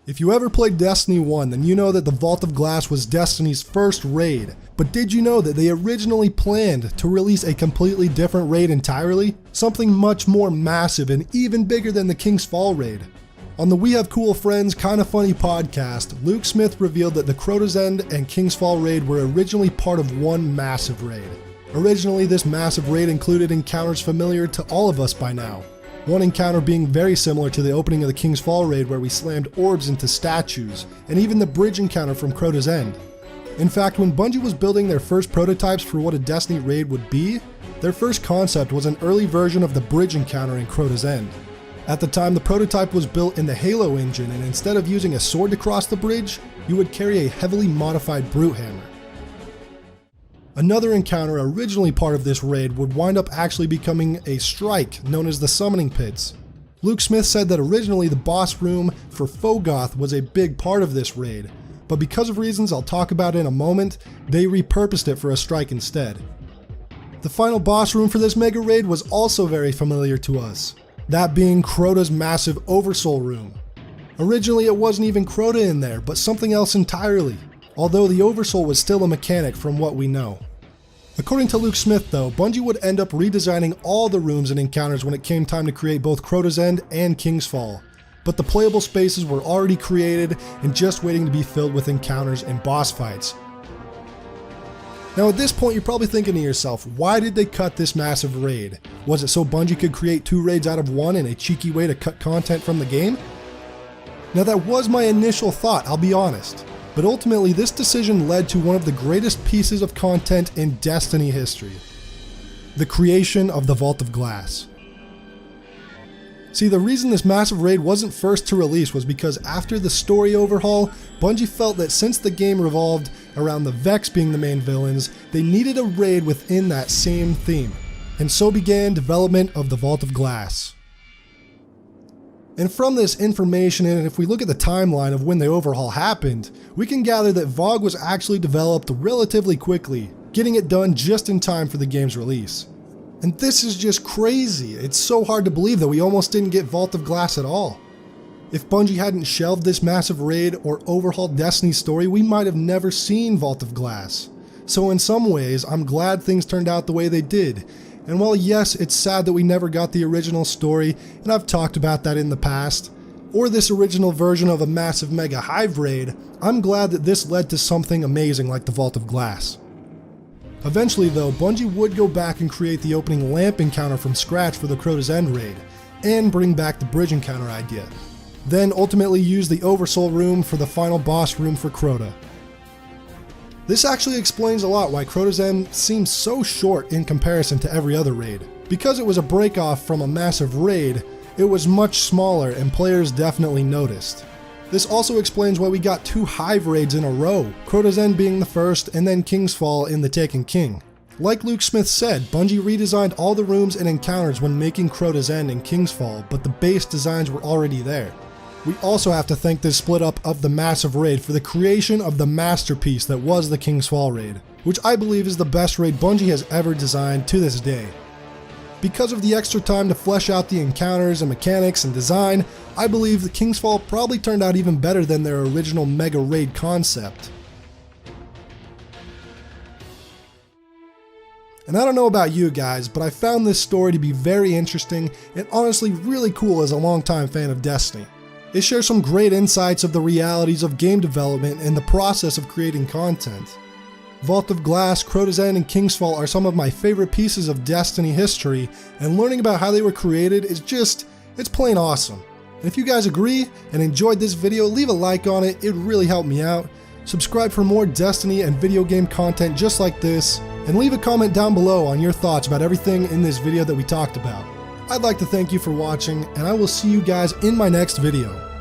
If you ever played Destiny 1, then you know that the Vault of Glass was Destiny's first raid. But did you know that they originally planned to release a completely different raid entirely? Something much more massive and even bigger than the King's Fall raid. On the We Have Cool Friends Kinda Funny podcast, Luke Smith revealed that the Crota's End and King's Fall raid were originally part of one massive raid. Originally, this massive raid included encounters familiar to all of us by now. One encounter being very similar to the opening of the King's Fall raid where we slammed orbs into statues, and even the bridge encounter from Crota's End. In fact, when Bungie was building their first prototypes for what a Destiny raid would be, their first concept was an early version of the bridge encounter in Crota's End. At the time, the prototype was built in the Halo engine, and instead of using a sword to cross the bridge, you would carry a heavily modified brute hammer. Another encounter originally part of this raid would wind up actually becoming a strike known as the Summoning Pits. Luke Smith said that originally the boss room for Fogoth was a big part of this raid, but because of reasons I'll talk about in a moment, they repurposed it for a strike instead. The final boss room for this mega raid was also very familiar to us, that being Crota's massive Oversoul room. Originally it wasn't even Crota in there, but something else entirely, although the Oversoul was still a mechanic from what we know. According to Luke Smith though, Bungie would end up redesigning all the rooms and encounters when it came time to create both Crota's End and King's Fall, but the playable spaces were already created and just waiting to be filled with encounters and boss fights. Now at this point you're probably thinking to yourself, why did they cut this massive raid? Was it so Bungie could create 2 raids out of one in a cheeky way to cut content from the game? Now that was my initial thought, I'll be honest. But ultimately, this decision led to one of the greatest pieces of content in Destiny history: the creation of the Vault of Glass. See, the reason this massive raid wasn't first to release was because after the story overhaul, Bungie felt that since the game revolved around the Vex being the main villains, they needed a raid within that same theme. And so began development of the Vault of Glass. And from this information, and if we look at the timeline of when the overhaul happened, we can gather that VoG was actually developed relatively quickly, getting it done just in time for the game's release. And this is just crazy. It's so hard to believe that we almost didn't get Vault of Glass at all. If Bungie hadn't shelved this massive raid or overhauled Destiny's story, we might have never seen Vault of Glass. So in some ways, I'm glad things turned out the way they did. And while yes, it's sad that we never got the original story, and I've talked about that in the past, or this original version of a massive mega hive raid, I'm glad that this led to something amazing like the Vault of Glass. Eventually though, Bungie would go back and create the opening lamp encounter from scratch for the Crota's End raid, and bring back the bridge encounter idea. Then ultimately use the Oversoul room for the final boss room for Crota. This actually explains a lot why Crota's End seems so short in comparison to every other raid. Because it was a break-off from a massive raid, it was much smaller and players definitely noticed. This also explains why we got 2 hive raids in a row, Crota's End being the first and then King's Fall in the Taken King. Like Luke Smith said, Bungie redesigned all the rooms and encounters when making Crota's End and King's Fall, but the base designs were already there. We also have to thank this split up of the massive raid for the creation of the masterpiece that was the King's Fall raid, which I believe is the best raid Bungie has ever designed to this day. Because of the extra time to flesh out the encounters and mechanics and design, I believe the King's Fall probably turned out even better than their original mega raid concept. And I don't know about you guys, but I found this story to be very interesting and honestly really cool as a longtime fan of Destiny. It shares some great insights of the realities of game development and the process of creating content. Vault of Glass, Crota's End, and King's Fall are some of my favorite pieces of Destiny history, and learning about how they were created is it's plain awesome. And if you guys agree and enjoyed this video, leave a like on it, it really helped me out. Subscribe for more Destiny and video game content just like this, and leave a comment down below on your thoughts about everything in this video that we talked about. I'd like to thank you for watching, and I will see you guys in my next video.